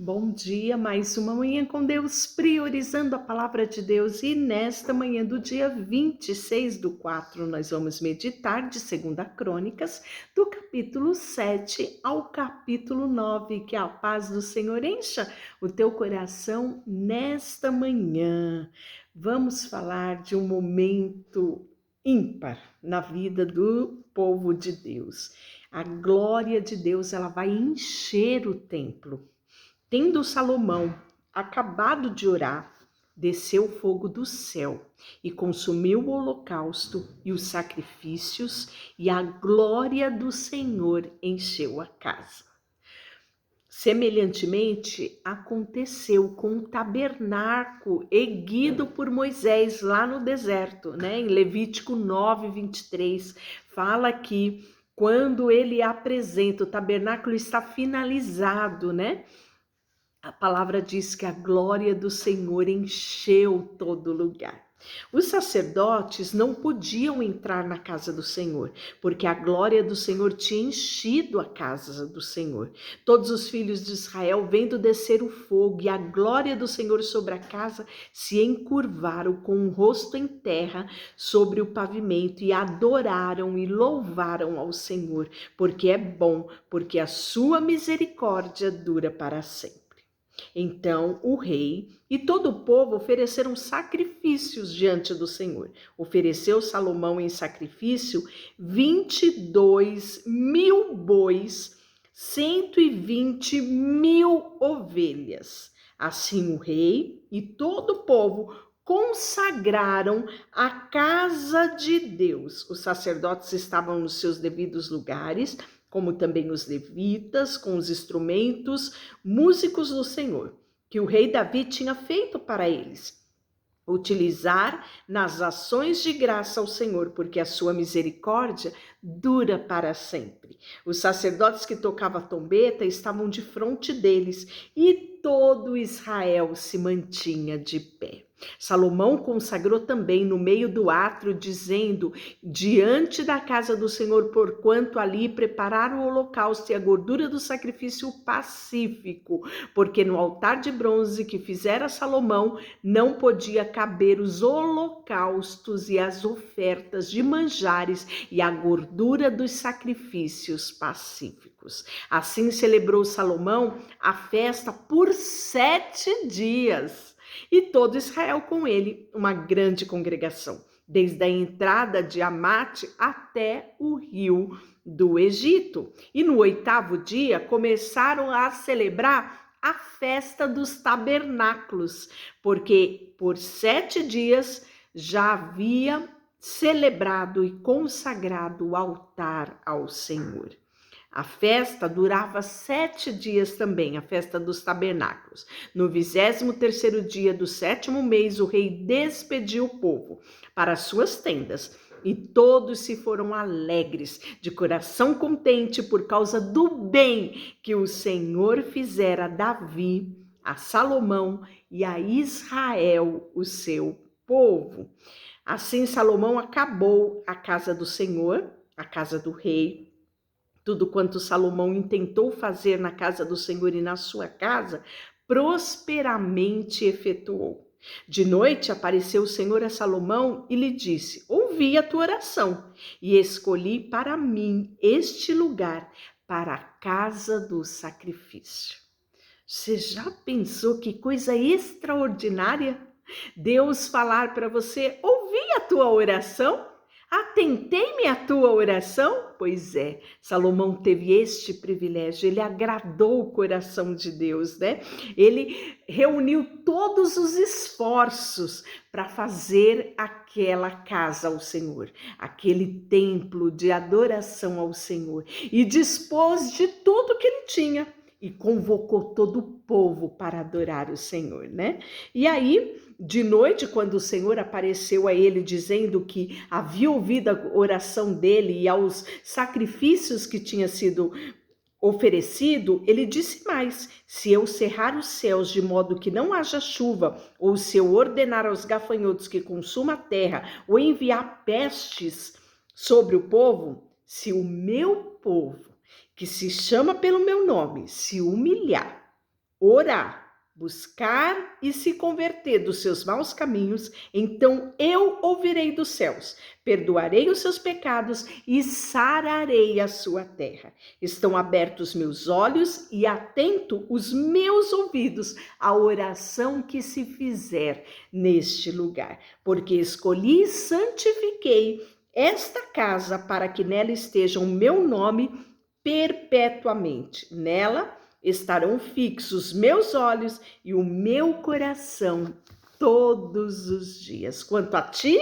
Bom dia, mais uma manhã com Deus, priorizando a palavra de Deus. E nesta manhã do dia 26/4, nós vamos meditar de 2 Crônicas, do capítulo 7 ao capítulo 9. Que a paz do Senhor encha o teu coração nesta manhã. Vamos falar de um momento ímpar na vida do povo de Deus. A glória de Deus, ela vai encher o templo. Tendo Salomão acabado de orar, desceu fogo do céu e consumiu o holocausto e os sacrifícios, e a glória do Senhor encheu a casa. Semelhantemente, aconteceu com o tabernáculo erguido por Moisés lá no deserto, né? Em Levítico 9:23, fala que quando ele apresenta, o tabernáculo está finalizado, né? A palavra diz que a glória do Senhor encheu todo lugar. Os sacerdotes não podiam entrar na casa do Senhor, porque a glória do Senhor tinha enchido a casa do Senhor. Todos os filhos de Israel, vendo descer o fogo e a glória do Senhor sobre a casa, se encurvaram com o rosto em terra sobre o pavimento e adoraram e louvaram ao Senhor, porque é bom, porque a sua misericórdia dura para sempre. Então o rei e todo o povo ofereceram sacrifícios diante do Senhor. Ofereceu Salomão em sacrifício 22.000 bois, 120.000 ovelhas. Assim o rei e todo o povo consagraram a casa de Deus. Os sacerdotes estavam nos seus devidos lugares, como também os levitas, com os instrumentos, músicos do Senhor, que o rei Davi tinha feito para eles. Utilizar nas ações de graça ao Senhor, porque a sua misericórdia dura para sempre. Os sacerdotes que tocavam a trombeta estavam de frente deles e todo Israel se mantinha de pé. Salomão consagrou também no meio do átrio, dizendo: diante da casa do Senhor, porquanto ali prepararam o holocausto e a gordura do sacrifício pacífico, porque no altar de bronze que fizera Salomão não podia caber os holocaustos e as ofertas de manjares e a gordura dos sacrifícios pacíficos. Assim celebrou Salomão a festa por 7 dias. E todo Israel com ele, uma grande congregação, desde a entrada de Amate até o rio do Egito. E no 8º dia começaram a celebrar a festa dos tabernáculos, porque por 7 dias já havia celebrado e consagrado o altar ao Senhor. A festa durava 7 dias também, a festa dos tabernáculos. No 23º dia do 7º mês, o rei despediu o povo para as suas tendas, e todos se foram alegres, de coração contente, por causa do bem que o Senhor fizera a Davi, a Salomão e a Israel, o seu povo. Assim Salomão acabou a casa do Senhor, a casa do rei. Tudo quanto Salomão intentou fazer na casa do Senhor e na sua casa, prosperamente efetuou. De noite apareceu o Senhor a Salomão e lhe disse: ouvi a tua oração e escolhi para mim este lugar para a casa do sacrifício. Você já pensou que coisa extraordinária? Deus falar para você: ouvi a tua oração? Atentei-me à tua oração? Pois é, Salomão teve este privilégio, ele agradou o coração de Deus, né? Ele reuniu todos os esforços para fazer aquela casa ao Senhor, aquele templo de adoração ao Senhor, e dispôs de tudo que ele tinha e convocou todo o povo para adorar o Senhor, né? E aí, de noite, quando o Senhor apareceu a ele dizendo que havia ouvido a oração dele e aos sacrifícios que tinha sido oferecido, ele disse mais: se eu cerrar os céus de modo que não haja chuva, ou se eu ordenar aos gafanhotos que consumam a terra, ou enviar pestes sobre o povo, se o meu povo, que se chama pelo meu nome, se humilhar, orar, buscar e se converter dos seus maus caminhos, então eu ouvirei dos céus, perdoarei os seus pecados e sararei a sua terra. Estão abertos meus olhos e atento os meus ouvidos à oração que se fizer neste lugar, porque escolhi e santifiquei esta casa para que nela esteja o meu nome perpetuamente. Nela estarão fixos meus olhos e o meu coração todos os dias. Quanto a ti,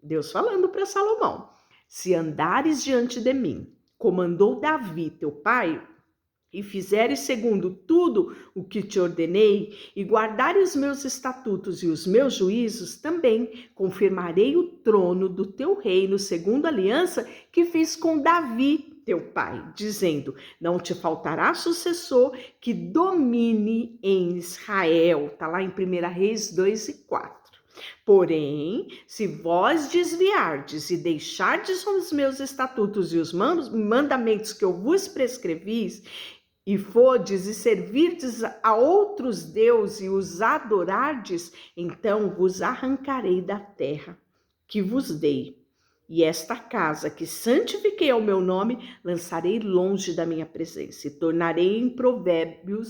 Deus falando para Salomão, se andares diante de mim, como andou Davi, teu pai, e fizeres segundo tudo o que te ordenei, e guardares os meus estatutos e os meus juízos, também confirmarei o trono do teu reino, segundo a aliança que fiz com Davi, teu pai, dizendo, não te faltará sucessor que domine em Israel. Está lá em 1 Reis 2:4. Porém, se vós desviardes e deixardes os meus estatutos e os mandamentos que eu vos prescrevi, e fodes e servirdes a outros deuses e os adorardes, então vos arrancarei da terra que vos dei. E esta casa que santifiquei ao meu nome, lançarei longe da minha presença, e tornarei em provérbio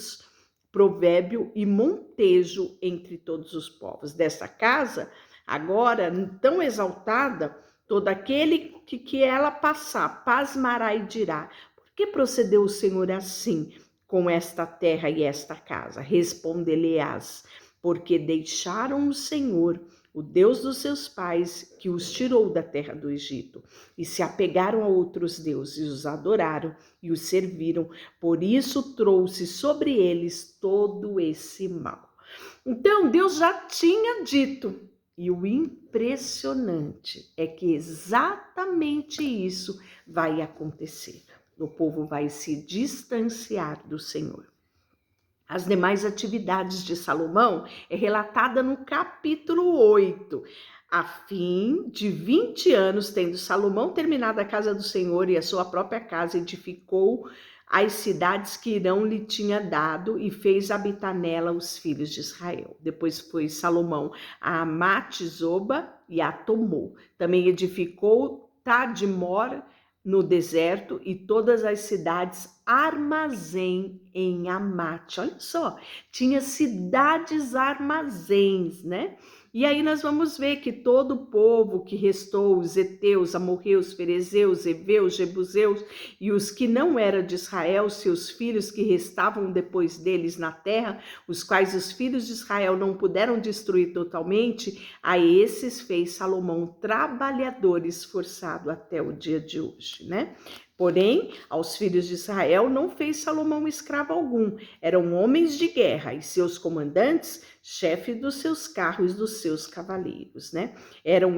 e montejo entre todos os povos. Desta casa, agora tão exaltada, todo aquele que ela passar, pasmará e dirá, por que procedeu o Senhor assim com esta terra e esta casa? Responder-lhe-ás, porque deixaram o Senhor, o Deus dos seus pais, que os tirou da terra do Egito, e se apegaram a outros deuses, e os adoraram e os serviram. Por isso trouxe sobre eles todo esse mal. Então, Deus já tinha dito, e o impressionante é que exatamente isso vai acontecer. O povo vai se distanciar do Senhor. As demais atividades de Salomão é relatada no capítulo 8. A fim de 20 anos, tendo Salomão terminado a casa do Senhor e a sua própria casa, edificou as cidades que Irão lhe tinha dado e fez habitar nela os filhos de Israel. Depois foi Salomão a Amate-Zoba e a tomou. Também edificou Tadmor no deserto e todas as cidades armazém em Amate. Olha só, tinha cidades armazéns, né? E aí nós vamos ver que todo o povo que restou, os heteus, amorreus, ferezeus, heveus, jebuseus e os que não eram de Israel, seus filhos que restavam depois deles na terra, os quais os filhos de Israel não puderam destruir totalmente, a esses fez Salomão trabalhadores forçados até o dia de hoje, né? Porém, aos filhos de Israel não fez Salomão escravo algum. Eram homens de guerra e seus comandantes, chefe dos seus carros e dos seus cavaleiros, né? Eram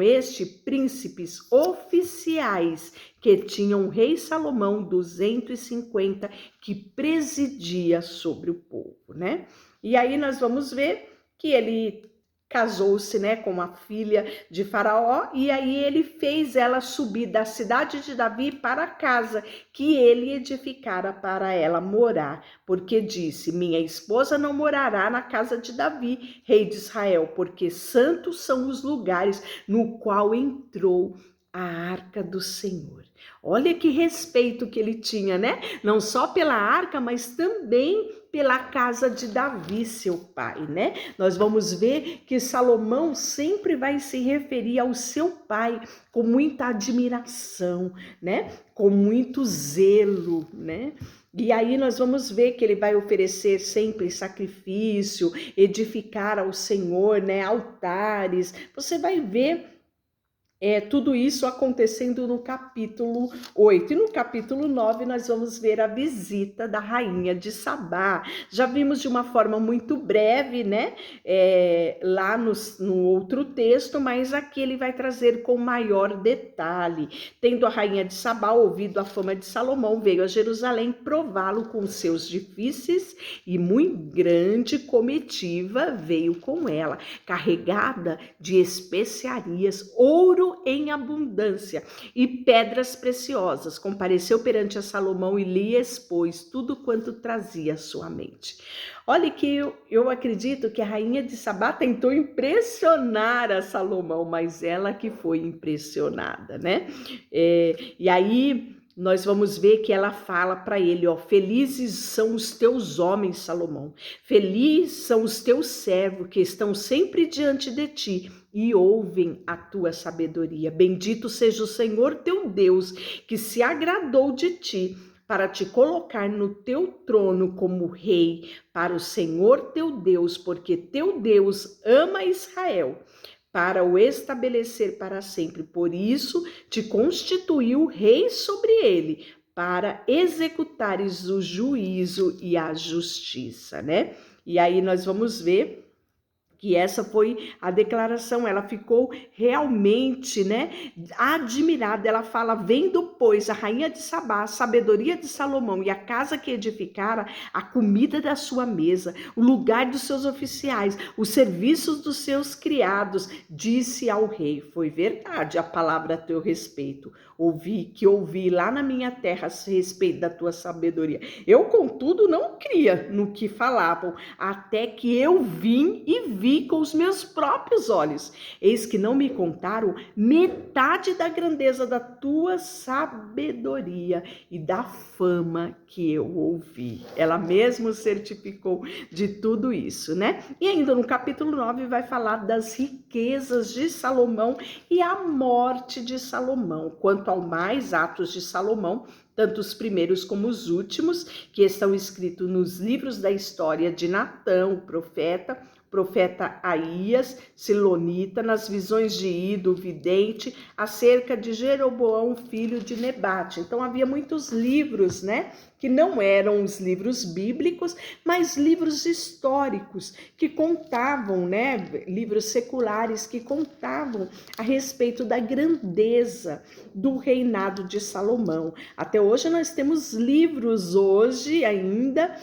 príncipes oficiais que tinham o rei Salomão 250 que presidia sobre o povo, né? E aí nós vamos ver que ele casou-se, né, com a filha de Faraó, e aí ele fez ela subir da cidade de Davi para a casa que ele edificara para ela morar, porque disse, minha esposa não morará na casa de Davi, rei de Israel, porque santos são os lugares no qual entrou a arca do Senhor. Olha que respeito que ele tinha, né? Não só pela arca, mas também pela casa de Davi, seu pai, né? Nós vamos ver que Salomão sempre vai se referir ao seu pai com muita admiração, né? Com muito zelo, né? E aí nós vamos ver que ele vai oferecer sempre sacrifício, edificar ao Senhor, né? Altares. Você vai ver tudo isso acontecendo no capítulo 8. E no capítulo 9 nós vamos ver a visita da rainha de Sabá. Já vimos de uma forma muito breve, né? Lá no outro texto, mas aqui ele vai trazer com maior detalhe. Tendo a rainha de Sabá ouvido a fama de Salomão, veio a Jerusalém prová-lo com seus difíceis e muito grande comitiva veio com ela, carregada de especiarias, ouro ouro em abundância e pedras preciosas. Compareceu perante a Salomão e lhe expôs tudo quanto trazia à sua mente. Olha que eu acredito que a rainha de Sabá tentou impressionar a Salomão, mas ela que foi impressionada, né? E aí nós vamos ver que ela fala para ele, ó, felizes são os teus homens, Salomão, felizes são os teus servos que estão sempre diante de ti e ouvem a tua sabedoria. Bendito seja o Senhor teu Deus, que se agradou de ti, para te colocar no teu trono como rei, para o Senhor teu Deus, porque teu Deus ama Israel, para o estabelecer para sempre. Por isso te constituiu rei sobre ele, para executares o juízo e a justiça, né? E aí nós vamos ver que essa foi a declaração, ela ficou realmente, né, admirada. Ela fala, vendo, pois, a rainha de Sabá, a sabedoria de Salomão e a casa que edificara, a comida da sua mesa, o lugar dos seus oficiais, os serviços dos seus criados, disse ao rei, foi verdade a palavra a teu respeito, ouvi lá na minha terra a respeito da tua sabedoria. Eu, contudo, não cria no que falavam, até que eu vim e vi com os meus próprios olhos. Eis que não me contaram metade da grandeza da tua sabedoria e da fama que eu ouvi. Ela mesmo certificou de tudo isso, né? E ainda no capítulo 9 vai falar das riquezas de Salomão e a morte de Salomão. Quanto ao mais, atos de Salomão, tanto os primeiros como os últimos, que estão escritos nos livros da história de Natã, o profeta Aías, Silonita, nas visões de Ido, vidente, acerca de Jeroboão, filho de Nebate. Então havia muitos livros, né, que não eram os livros bíblicos, mas livros históricos que contavam, né, livros seculares que contavam a respeito da grandeza do reinado de Salomão. Até hoje nós temos livros hoje ainda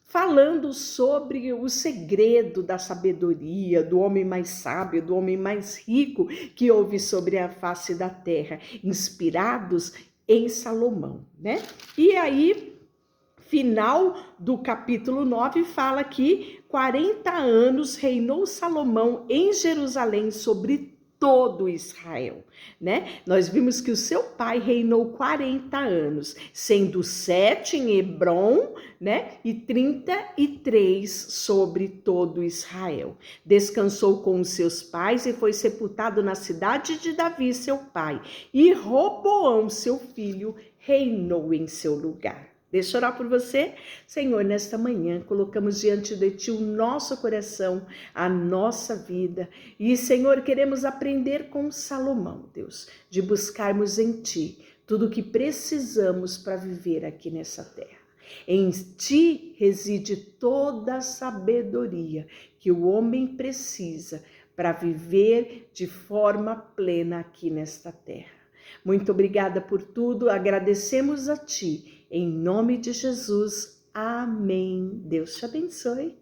falando sobre o segredo da sabedoria, do homem mais sábio, do homem mais rico que houve sobre a face da terra, inspirados em Salomão, né? E aí, final do capítulo 9 fala que 40 anos reinou Salomão em Jerusalém sobre todo Israel, né? Nós vimos que o seu pai reinou 40 anos, sendo 7 em Hebrom, né? E 33 sobre todo Israel. Descansou com os seus pais e foi sepultado na cidade de Davi, seu pai. E Roboão, seu filho, reinou em seu lugar. Deixa eu orar por você. Senhor, nesta manhã colocamos diante de Ti o nosso coração, a nossa vida. E, Senhor, queremos aprender com Salomão, Deus, de buscarmos em Ti tudo o que precisamos para viver aqui nessa terra. Em Ti reside toda a sabedoria que o homem precisa para viver de forma plena aqui nesta terra. Muito obrigada por tudo, agradecemos a Ti. Em nome de Jesus, amém. Deus te abençoe.